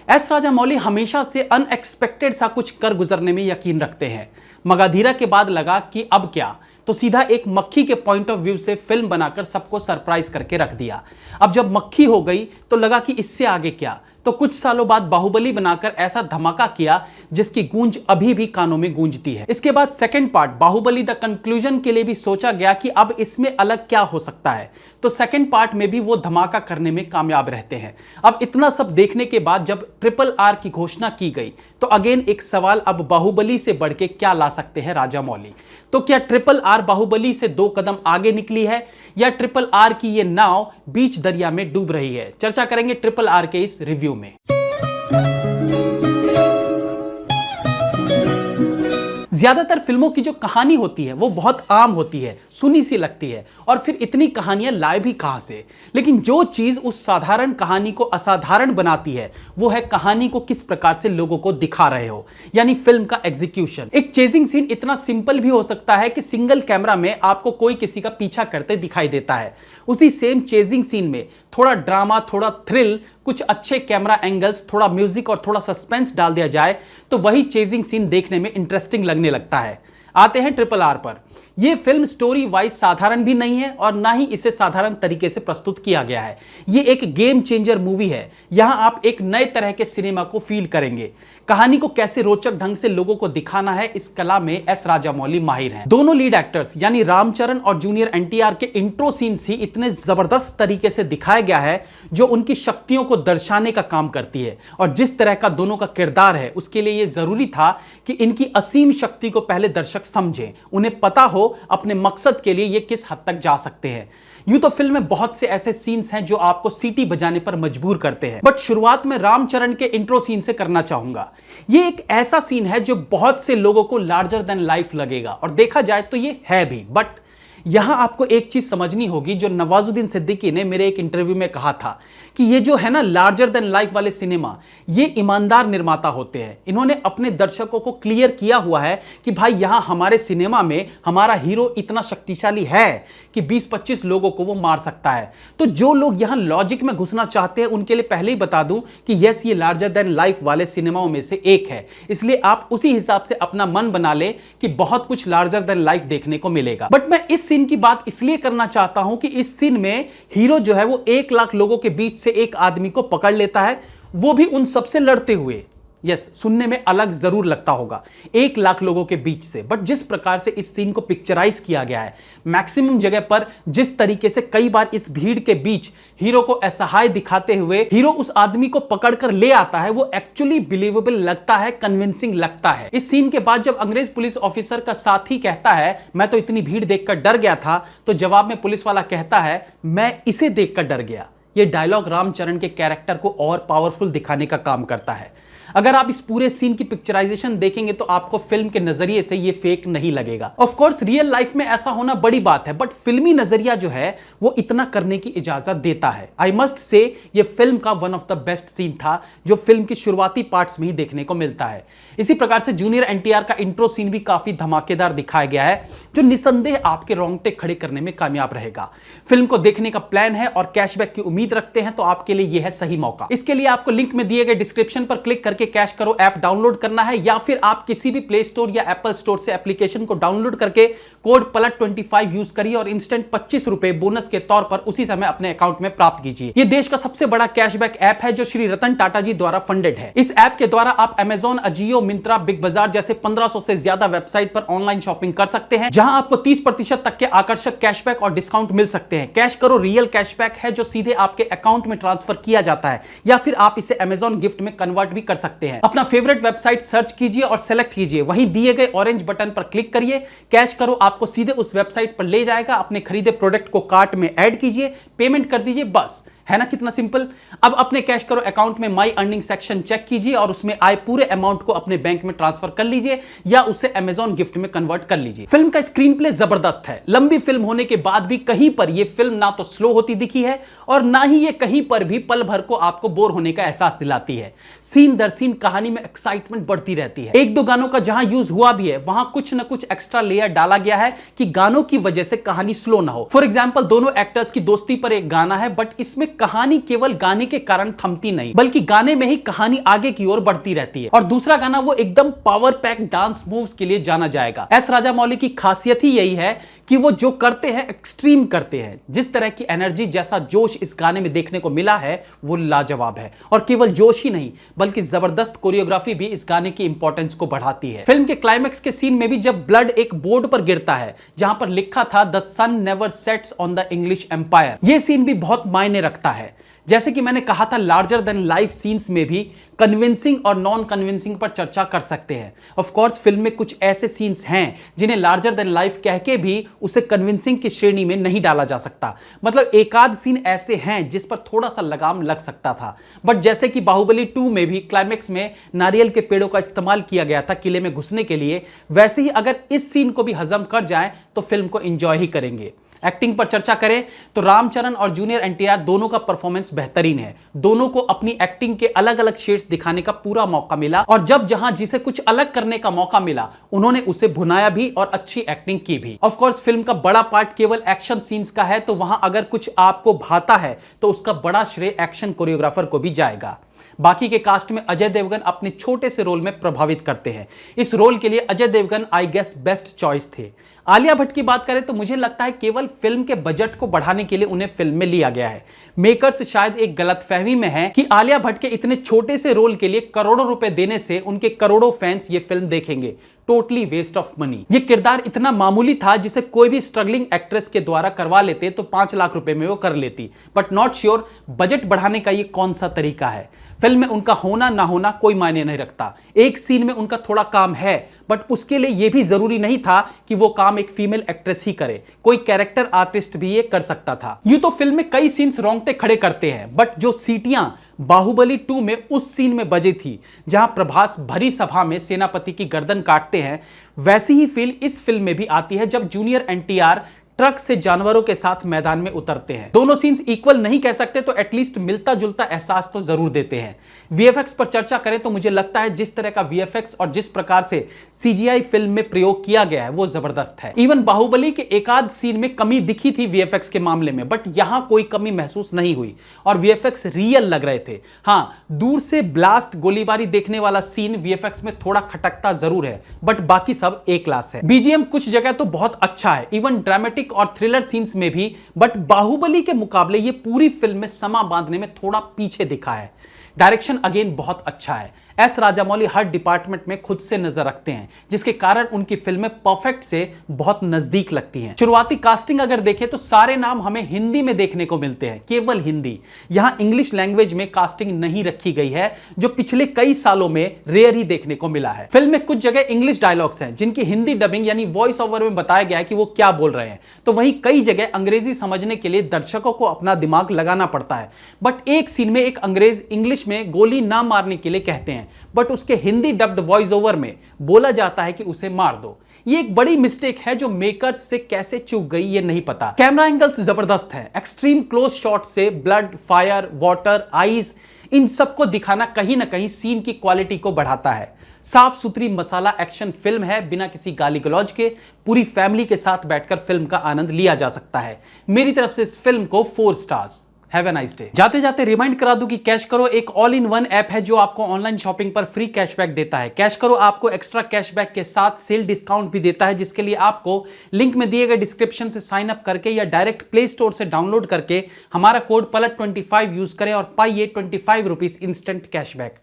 S Rajamouli हमेशा से unexpected सा कुछ कर गुजरने में यकीन रखते हैं। मगाधीरा के बाद लगा कि अब क्या, तो सीधा एक मक्खी के पॉइंट ऑफ व्यू से फिल्म बनाकर सबको सरप्राइज करके रख दिया। अब जब मक्खी हो गई तो लगा कि इससे आगे क्या, तो कुछ सालों बाद बाहुबली बनाकर ऐसा धमाका किया जिसकी गूंज अभी भी कानों में गूंजती है। इसके बाद second part Baahubali the conclusion के लिए भी सोचा गया कि अब इसमें अलग क्या हो सकता है, तो सेकंड पार्ट में भी वो धमाका करने में कामयाब रहते हैं। अब इतना सब देखने के बाद जब RRR की घोषणा की गई तो अगेन एक सवाल, अब बाहुबली से बढ़ के क्या ला सकते हैं राजामौली। तो क्या RRR बाहुबली से 2 कदम आगे निकली है या RRR की ये नाव बीच दरिया में डूब रही है? चर्चा करेंगे RRR के इस रिव्यू में। ज्यादातर फिल्मों की जो कहानी होती है वो बहुत आम होती है, सुनी सी लगती है, और फिर इतनी कहानियां लाए भी कहां से। लेकिन जो चीज उस साधारण कहानी को असाधारण बनाती है वो है कहानी को किस प्रकार से लोगों को दिखा रहे हो, यानी फिल्म का एग्जीक्यूशन। एक चेजिंग सीन इतना सिंपल भी हो सकता है कि सिंगल कैमरा में आपको कोई किसी का पीछा करते दिखाई देता है। उसी सेम चेजिंग सीन में थोड़ा ड्रामा, थोड़ा थ्रिल, कुछ अच्छे कैमरा एंगल्स, थोड़ा म्यूजिक और थोड़ा सस्पेंस डाल दिया जाए तो वही चेजिंग सीन देखने में इंटरेस्टिंग लगने लगता है। आते हैं RRR पर। यह फिल्म स्टोरी वाइज साधारण भी नहीं है और ना ही इसे साधारण तरीके से प्रस्तुत किया गया है। यह एक गेम चेंजर मूवी है। यहां आप एक नए तरह के सिनेमा को फील करेंगे। कहानी को कैसे रोचक ढंग से लोगों को दिखाना है, इस कला में एस राजामौली माहिर हैं। दोनों लीड एक्टर्स यानी रामचरण और जूनियर NTR के इंट्रो सीन्स ही इतने जबरदस्त तरीके से दिखाया गया है जो उनकी शक्तियों को दर्शाने का काम करती है। और जिस तरह का दोनों का किरदार है उसके लिए यह जरूरी था कि इनकी असीम शक्ति को पहले दर्शक समझें, उन्हें पता हो अपने मकसद के लिए ये किस हद तक जा सकते हैं। यूं तो फिल्म में बहुत से ऐसे सीन्स हैं जो आपको सीटी बजाने पर मजबूर करते हैं, बट शुरुआत में रामचरण के इंट्रो सीन से करना चाहूंगा। ये एक ऐसा सीन है जो बहुत से लोगों को लार्जर देन लाइफ लगेगा, और देखा जाए तो ये है भी। बट यहां आपको एक चीज समझनी होगी जो नवाजुद्दीन सिद्दीकी ने मेरे एक इंटरव्यू में कहा था कि ये जो है ना लार्जर देन लाइफ वाले सिनेमा, ये ईमानदार निर्माता होते हैं। इन्होंने अपने दर्शकों को क्लियर किया हुआ है कि भाई यहां हमारे सिनेमा में हमारा हीरो इतना शक्तिशाली है कि 20-25 लोगों को वो मार सकता है। तो जो लोग यहां लॉजिक में घुसना चाहते हैं उनके लिए पहले ही बता दूं कि यस, ये लार्जर देन लाइफ वाले सिनेमाओं में से एक है। इसलिए आप उसी हिसाब से अपना मन बना ले कि बहुत कुछ लार्जर देन लाइफ देखने को मिलेगा। बट मैं इस सीन की बात इसलिए करना चाहता हूं कि इस सीन में हीरो जो है वो 1 लाख लोगों के बीच से एक आदमी को पकड़ लेता है, वो भी उन सबसे लड़ते हुए। यस, सुनने में अलग जरूर लगता होगा, 1 लाख लोगों के बीच से, बट जिस प्रकार से इस सीन को पिक्चराइज किया गया है, मैक्सिमम जगह पर जिस तरीके से कई बार इस भीड़ के बीच हीरो को असहाय दिखाते हुए हीरो उस आदमी को पकड़कर ले आता है, वो एक्चुअली बिलीवेबल लगता है, कन्विंसिंग लगता है। इस सीन के बाद जब अंग्रेज पुलिस ऑफिसर का साथी कहता है मैं तो इतनी भीड़ देखकर डर गया था, तो जवाब में पुलिस वाला कहता है मैं इसे देखकर डर गया। ये डायलॉग रामचरण के कैरेक्टर को और पावरफुल दिखाने का काम करता है। अगर आप इस पूरे सीन की पिक्चराइजेशन देखेंगे तो आपको फिल्म के नजरिए से ये फेक नहीं लगेगा। ऑफ कोर्स रियल लाइफ में ऐसा होना बड़ी बात है, बट फिल्मी नजरिया जो है वो इतना करने की इजाजत देता है। आई मस्ट से ये फिल्म का one of the best scene था जो फिल्म की शुरुआती पार्ट्स में ही देखने को मिलता है। इसी प्रकार से जूनियर NTR का इंट्रो सीन भी काफी धमाकेदार दिखाया गया है जो निसंदेह आपके रोंगटे खड़े करने में कामयाब रहेगा। फिल्म को देखने का प्लान है और कैशबैक की उम्मीद रखते हैं तो आपके लिए यह है सही मौका। इसके लिए आपको लिंक में दिए गए डिस्क्रिप्शन पर क्लिक करके कैश करो ऐप डाउनलोड करना है, या फिर आप किसी भी प्ले स्टोर या एप्पल स्टोर से एप्लीकेशन को डाउनलोड करके कोड PLUT25 यूज करिए और इंस्टेंट 25 रुपए बोनस के तौर पर उसी समय अपने अकाउंट में प्राप्त कीजिए। यह देश का सबसे बड़ा कैशबैक ऐप है जो श्री रतन टाटा जी द्वारा फंडेड है। इस ऐप के द्वारा आप अमेजॉन, अजियो, मिंत्रा, बिग बाजार जैसे 1500 से ज्यादा वेबसाइट पर ऑनलाइन शॉपिंग कर सकते हैं, जहां आपको 30% तक के आकर्षक कैशबैक और डिस्काउंट मिल सकते हैं। कैश करो रियल कैशबैक है जो सीधे आपके अकाउंट में ट्रांसफर किया जाता है, या फिर आप इसे अमेजॉन गिफ्ट में कन्वर्ट भी कर सकते हैं। अपना फेवरेट वेबसाइट सर्च कीजिए और सेलेक्ट कीजिए, वहीं दिए गए ऑरेंज बटन पर क्लिक करिए। कैश करो आपको सीधे उस वेबसाइट पर ले जाएगा। अपने खरीदे प्रोडक्ट को कार्ट में ऐड कीजिए, पेमेंट कर दीजिए, बस। है ना कितना सिंपल। अब अपने कैश करो अकाउंट में माई अर्निंग सेक्शन चेक कीजिए और उसमें आए पूरे अमाउंट को अपने बैंक में ट्रांसफर कर लीजिए या उसे अमेजॉन गिफ्ट में कन्वर्ट कर लीजिए। फिल्म का स्क्रीन प्ले जबरदस्त है। लंबी फिल्म होने के बाद भी कहीं पर यह फिल्म ना तो स्लो होती दिखी है और ना ही ये कहीं पर भी पल भर को आपको बोर होने का एहसास दिलाती है। सीन दर सीन कहानी में एक्साइटमेंट बढ़ती रहती है। एक दो गानों का जहां यूज हुआ भी है वहां कुछ ना कुछ एक्स्ट्रा लेयर डाला गया है कि गानों की वजह से कहानी स्लो ना हो। फॉर एग्जाम्पल दोनों एक्टर्स की दोस्ती पर एक गाना है, बट इसमें कहानी केवल गाने के कारण थमती नहीं, बल्कि गाने में ही कहानी आगे की ओर बढ़ती रहती है। और दूसरा गाना वो एकदम पावर पैक डांस मूव्स के लिए जाना जाएगा। एस राजामौली की खासियत ही यही है कि वो जो करते हैं एक्सट्रीम करते हैं। जिस तरह की एनर्जी, जैसा जोश इस गाने में देखने को मिला है वो लाजवाब है। और केवल जोश ही नहीं बल्कि जबरदस्त कोरियोग्राफी भी इस गाने की इंपॉर्टेंस को बढ़ाती है। फिल्म के क्लाइमैक्स के सीन में भी जब ब्लड एक बोर्ड पर गिरता है जहां पर लिखा था the sun never sets on the English empire, यह सीन भी बहुत मायने रखता है। जैसे कि मैंने कहा था, लार्जर देन लाइफ सीन्स में भी कन्विंसिंग और नॉन कन्विंसिंग पर चर्चा कर सकते हैं। ऑफ कोर्स फिल्म में कुछ ऐसे सीन्स हैं जिन्हें लार्जर देन लाइफ कह के भी उसे कन्विंसिंग की श्रेणी में नहीं डाला जा सकता। मतलब एकाध सीन ऐसे हैं जिस पर थोड़ा सा लगाम लग सकता था। बट जैसे कि बाहुबली 2 में भी क्लाइमेक्स में नारियल के पेड़ों का इस्तेमाल किया गया था किले में घुसने के लिए, वैसे ही अगर इस सीन को भी हजम कर जाए तो फिल्म को एंजॉय ही करेंगे। एक्टिंग पर चर्चा करें तो रामचरण और जूनियर एनटीआर दोनों का परफॉर्मेंस बेहतरीन है। दोनों को अपनी एक्टिंग के अलग अलग शेड्स दिखाने का पूरा मौका मिला और जब जहां जिसे कुछ अलग करने का मौका मिला उन्होंने उसे भुनाया भी और अच्छी एक्टिंग की भी। ऑफ कोर्स फिल्म का बड़ा पार्ट केवल एक्शन सीन्स का है, तो वहां अगर कुछ आपको भाता है तो उसका बड़ा श्रेय एक्शन कोरियोग्राफर को भी जाएगा। बाकी के कास्ट में अजय देवगन अपने छोटे से रोल में प्रभावित करते हैं। इस रोल के लिए Ajay Devgn I guess best choice थे। आलिया भट्ट की बात करें तो मुझे लगता है केवल फिल्म के बजट को बढ़ाने के लिए उन्हें फिल्म में लिया गया है। मेकर्स शायद एक गलतफहमी में है कि आलिया भट्ट के इतने छोटे से रोल के लिए करोड़ों रुपए देने से उनके करोड़ों फैंस ये फिल्म देखेंगे। Totally waste of money. ये किरदार इतना मामूली था जिसे कोई भी स्ट्रगलिंग एक्ट्रेस के द्वारा करवा लेते तो 5 लाख रुपए में वो कर लेती। बट नॉट श्योर बजट बढ़ाने का ये कौन सा तरीका है। फिल्म में उनका होना ना होना कोई मायने नहीं रखता। एक सीन में उनका थोड़ा काम है बट उसके लिए यह भी जरूरी नहीं था कि वो काम एक फीमेल एक्ट्रेस ही करे, कोई कैरेक्टर आर्टिस्ट भी ये कर सकता था। यूं तो फिल्म में कई सीन्स रोंगटे खड़े करते हैं बट जो सीटियां बाहुबली 2 में उस सीन में बजी थी जहां प्रभास भरी सभा में सेनापति की गर्दन काटते हैं, वैसी ही फील इस फिल्म में भी आती है जब जूनियर एनटीआर ट्रक से जानवरों के साथ मैदान में उतरते हैं। दोनों सीन्स इक्वल नहीं कह सकते तो एटलीस्ट मिलता जुलता एहसास तो जरूर देते हैं। वीएफएक्स पर चर्चा करें तो मुझे लगता है जिस तरह का वीएफएक्स और जिस प्रकार से सीजीआई फिल्म में प्रयोग किया गया है वो जबरदस्त है। इवन बाहुबली के एकाध सीन में कमी दिखी थी वीएफएक्स के मामले में, बट यहां कोई कमी महसूस नहीं हुई और वीएफएक्स रियल लग रहे थे। हां, दूर से ब्लास्ट गोलीबारी देखने वाला सीन वीएफएक्स में थोड़ा खटकता जरूर है बट बाकी सब ए क्लास है। बीजीएम कुछ जगह तो बहुत अच्छा है, इवन ड्रामेटिक और थ्रिलर सीन्स में भी, बट बाहुबली के मुकाबले ये पूरी फिल्म में समा बांधने में थोड़ा पीछे दिखा है। डायरेक्शन अगेन बहुत अच्छा है। एस राजामौली हर डिपार्टमेंट में खुद से नजर रखते हैं जिसके कारण उनकी फिल्में परफेक्ट से बहुत नजदीक लगती हैं। शुरुआती कास्टिंग अगर देखें तो सारे नाम हमें हिंदी में देखने को मिलते हैं, केवल हिंदी। यहां इंग्लिश लैंग्वेज में कास्टिंग नहीं रखी गई है जो पिछले कई सालों में रेयर ही देखने को मिला है। फिल्म में कुछ जगह इंग्लिश डायलॉग्स हैं जिनकी हिंदी डबिंग यानी वॉइस ओवर में बताया गया है कि वो क्या बोल रहे हैं, तो वहीं कई जगह अंग्रेजी समझने के लिए दर्शकों को अपना दिमाग लगाना पड़ता है। बट एक सीन में एक अंग्रेज इंग्लिश में गोली ना मारने के लिए कहते हैं बट उसके हिंदी डब्ड वॉइस ओवर में बोला जाता है कि उसे मार दो। ये एक बड़ी मिस्टेक है जो मेकर्स से कैसे चूक गई ये नहीं पता। कैमरा एंगल्स जबरदस्त है, एक्सट्रीम क्लोज शॉट से ब्लड, फायर, वाटर, आइज, इन सबको दिखाना कहीं ना कहीं सीन की क्वालिटी को बढ़ाता है। साफ सुथरी मसाला एक्शन फिल्म है, बिना किसी गाली गलौज के पूरी फैमिली के साथ बैठकर फिल्म का आनंद लिया जा सकता है। मेरी तरफ से इस फिल्म को 4 stars. Have a nice day. जाते जाते रिमाइंड करा दूं कि कैश करो एक ऑल इन वन ऐप है जो आपको ऑनलाइन शॉपिंग पर फ्री कैशबैक देता है। कैश करो आपको एक्स्ट्रा कैशबैक के साथ सेल डिस्काउंट भी देता है, जिसके लिए आपको लिंक में दिए गए डिस्क्रिप्शन से साइन अप करके या डायरेक्ट प्ले स्टोर से डाउनलोड करके हमारा कोड पलट25 यूज करें और पाइए 25 रुपीज इंस्टेंट कैशबैक।